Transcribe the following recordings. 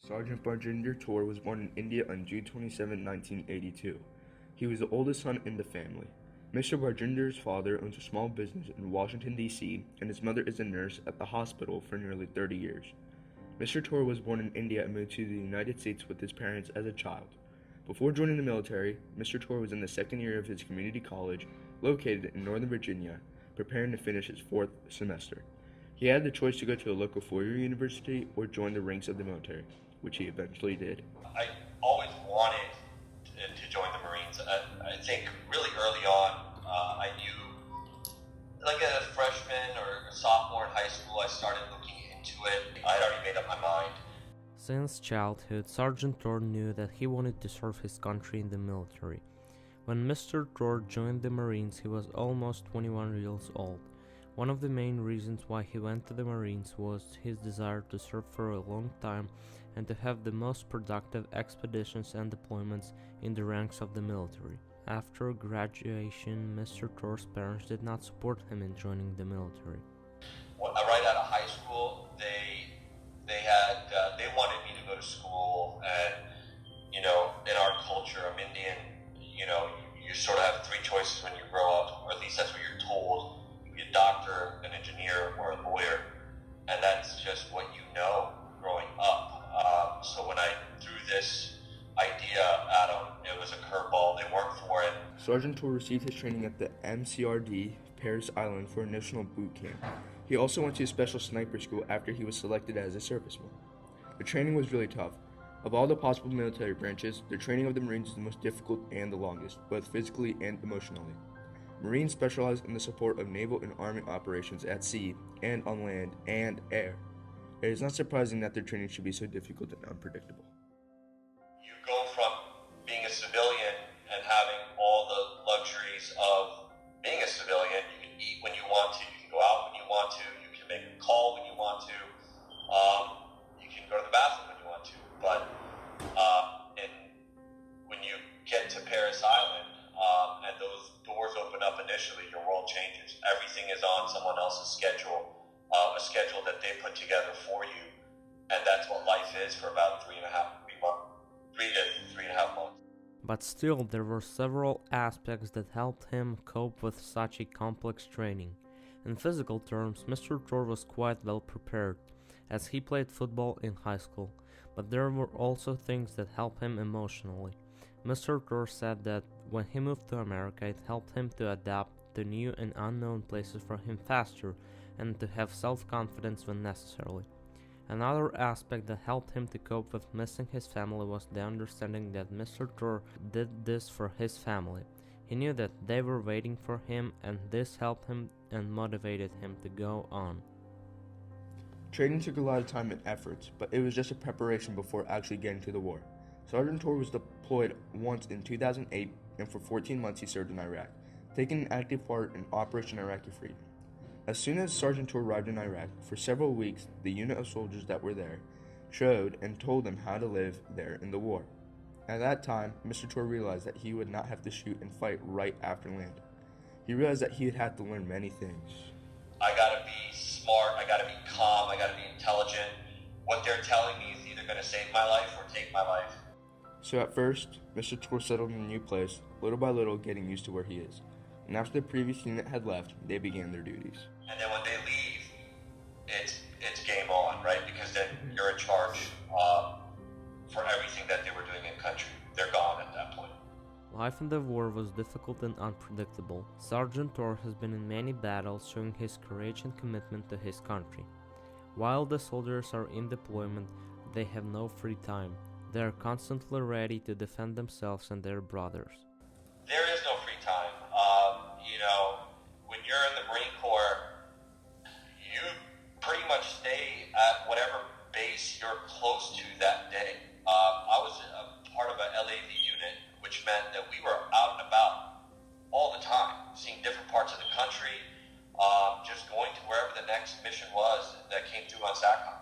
Sergeant Barjinder Toor was born in India on June 27, 1982. He was the oldest son in the family. Mr. Barjinder's father owns a small business in Washington, D.C., and his mother is a nurse at the hospital for nearly 30 years. Mr. Toor was born in India and moved to the United States with his parents as a child. Before joining the military, Mr. Toor was in the second year of his community college, located in Northern Virginia, preparing to finish his fourth semester. He had the choice to go to a local four-year university or join the ranks of the military, which he eventually did. I always wanted to join the Marines. I think really early on, I knew, like as a freshman or a sophomore in high school, I started looking into it. I had already made up my mind. Since childhood, Sergeant Toor knew that he wanted to serve his country in the military. When Mr. Toor joined the Marines, he was almost 21 years old. One of the main reasons why he went to the Marines was his desire to serve for a long time and to have the most productive expeditions and deployments in the ranks of the military. After graduation, Mr. Toor's parents did not support him in joining the military. Right out of high school, they wanted me to go to school, and in our culture, I'm Indian. You sort of have three choices when you grow up, or at least that's what you're told. You be a doctor, an engineer, or a lawyer, and that's just what you know growing up. So when I threw this idea at them, it was a curveball. They weren't for it. Sergeant Toor received his training at the MCRD, Paris Island, for a national boot camp. He also went to a special sniper school after he was selected as a serviceman. The training was really tough. Of all the possible military branches, the training of the Marines is the most difficult and the longest, both physically and emotionally. Marines specialize in the support of naval and army operations at sea and on land and air. It is not surprising that their training should be so difficult and unpredictable. You go from being a civilian and having all the luxuries of being a civilian. You can eat when you want to, you can go out when you want to, you can make a call when you want to, you can go to the bathroom when you want to. But and when you get to Paris Island and those doors open up initially, your world changes. Everything is on someone else's schedule, a schedule that they put together for you, and that's what life is for about 3 to 3.5 months. But still, there were several aspects that helped him cope with such a complex training. In physical terms, Mr. Toor was quite well prepared, as he played football in high school, but there were also things that helped him emotionally. Mr. Toor said that when he moved to America, it helped him to adapt to new and unknown places for him faster and to have self-confidence when necessary. Another aspect that helped him to cope with missing his family was the understanding that Mr. Toor did this for his family. He knew that they were waiting for him, and this helped him and motivated him to go on. Training took a lot of time and effort, but it was just a preparation before actually getting to the war. Sergeant Toor was deployed once in 2008, and for 14 months he served in Iraq, taking an active part in Operation Iraqi Freedom. As soon as Sergeant Toor arrived in Iraq, for several weeks, the unit of soldiers that were there showed and told them how to live there in the war. At that time, Mr. Toor realized that he would not have to shoot and fight right after land. He realized that he would have to learn many things. I gotta be smart, I gotta be calm, I gotta be intelligent. What they're telling me is either gonna save my life or take my life. So at first, Mr. Toor settled in a new place, little by little getting used to where he is. And after the previous unit had left, they began their duties. And then when they leave, it's game on, right? Because then you're in charge for everything that they were doing in country. They're gone at that point. Life in the war was difficult and unpredictable. Sergeant Toor has been in many battles, showing his courage and commitment to his country. While the soldiers are in deployment, they have no free time. They are constantly ready to defend themselves and their brothers. There is no free time. When you're in the Marine Corps, you pretty much stay at whatever base you're close to that day. I was a part of a LAV unit, which meant that we were out and about all the time, seeing different parts of the country, just going to wherever the next mission was that came through on SATCOM.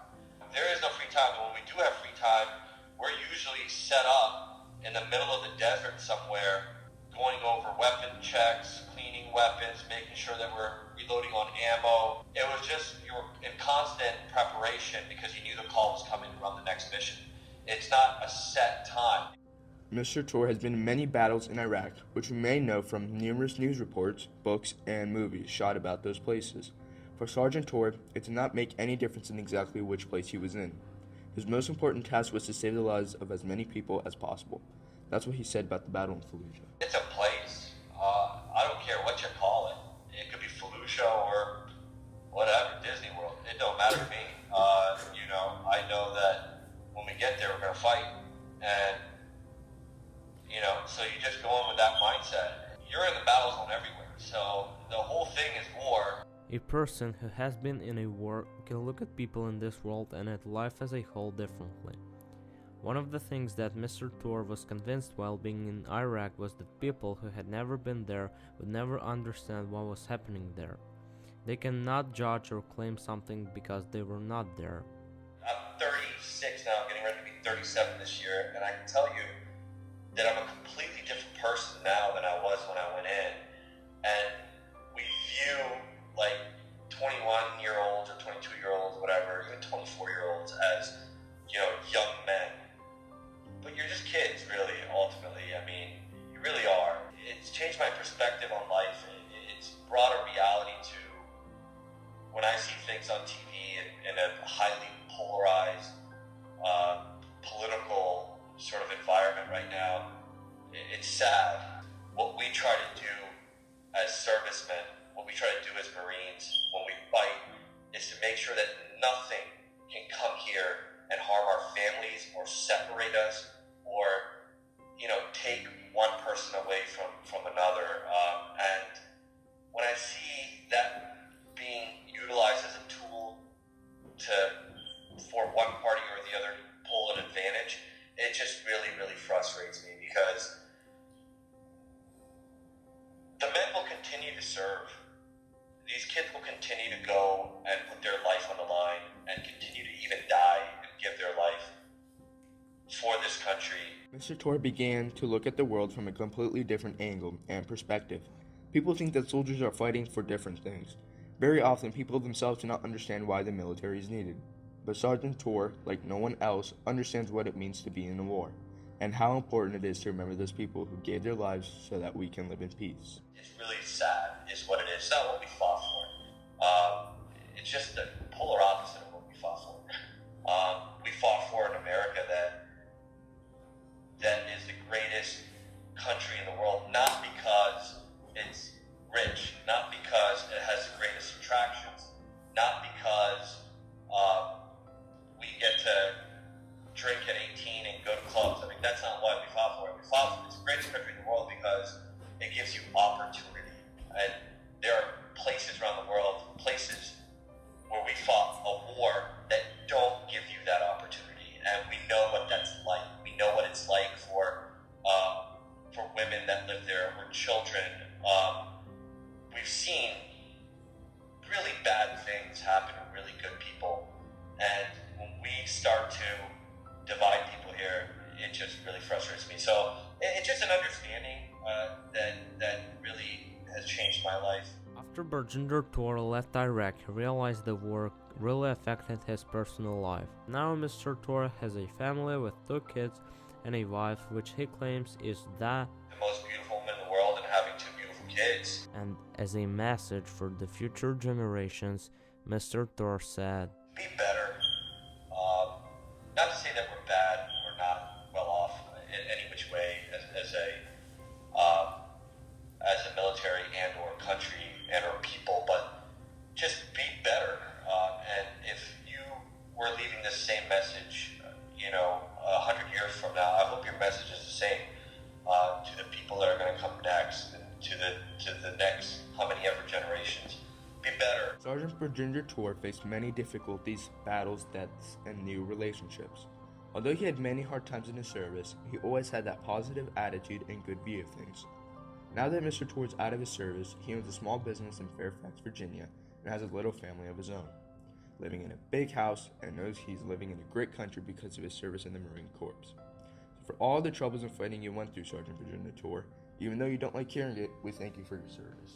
There is no free time, and when we do have free time, we're usually set up in the middle of the desert somewhere, going over weapon checks, cleaning weapons, making sure that we're reloading on ammo. It was just, you were in constant preparation because you knew the call was coming to run the next mission. It's not a set time. Mr. Toor has been in many battles in Iraq, which we may know from numerous news reports, books, and movies shot about those places. For Sergeant Toor, it did not make any difference in exactly which place he was in. His most important task was to save the lives of as many people as possible. That's what he said about the battle in Fallujah. It's a place. I don't care what you call it. It could be Fallujah or whatever, Disney World. It don't matter to me. I know that when we get there, we're going to fight. And, so you just go in with that mindset. You're in the battle zone everywhere. So the whole thing is war. A person who has been in a war can look at people in this world and at life as a whole differently. One of the things that Mr. Toor was convinced while being in Iraq was that people who had never been there would never understand what was happening there. They cannot judge or claim something because they were not there. I'm 36 now, getting ready to be 37 this year, and I can tell you that I'm a completely different person now than I was when I went in. And we view like 21-year-olds or 22-year-olds, whatever, even 24-year-olds as, young men. But you're just kids, really, ultimately. I mean, you really are. It's changed my perspective on life. It's brought a reality to when I see things on TV in a highly polarized, political sort of environment right now. It's sad. What we try to do as servicemen, what we try to do as Marines when we fight, is to make sure that nothing can come here and harm our families or separate us or, take one person away from another. And when I see that being utilized as a tool for one party or the other to pull an advantage, it just really, really frustrates me because the men will continue to serve. These kids will continue to go and put their life on the line and continue to even die and give their life for this country. Mr. Toor began to look at the world from a completely different angle and perspective. People think that soldiers are fighting for different things. Very often, people themselves do not understand why the military is needed. But Sergeant Toor, like no one else, understands what it means to be in a war, and how important it is to remember those people who gave their lives so that we can live in peace. It's really sad, is what it is. It's not what we fought for. It's just the polar opposite of what we fought for. We fought for an America that is the greatest country in the world, not because it's rich, not because it has the greatest attractions, not because we get to drink at 18 and go to clubs. I mean, that's not why we fought for it. We fought for it. It's the greatest country in the world because it gives you opportunity. And there are places around the world, places where we fought a war that don't give you that opportunity. And we know what that's like. We know what it's like for women that live there, or children. We've seen really bad things happen to really good people. And when we start to divide people here, it just really frustrates me. So it's just an understanding that really has changed my life. After Barjinder Toor left Iraq, he realized the war really affected his personal life. Now Mr. Toor has a family with 2 kids and a wife, which he claims is the most beautiful woman in the world and having 2 beautiful kids. And as a message for the future generations, Mr. Toor said, Be better. Not to say that we're bad or not well off in any which way as a military and or country and or people, but just be better. And if you were leaving this same message, 100 years from now, I hope your message is the same to the people that are going to come next, and to the next how many ever generations. Be better. Sergeant Barjinder Toor faced many difficulties, battles, deaths, and new relationships. Although he had many hard times in his service, he always had that positive attitude and good view of things. Now that Mr. Toor is out of his service, he owns a small business in Fairfax, Virginia, and has a little family of his own, living in a big house, and knows he's living in a great country because of his service in the Marine Corps. So for all the troubles and fighting you went through, Sergeant Barjinder Toor, even though you don't like hearing it, we thank you for your service.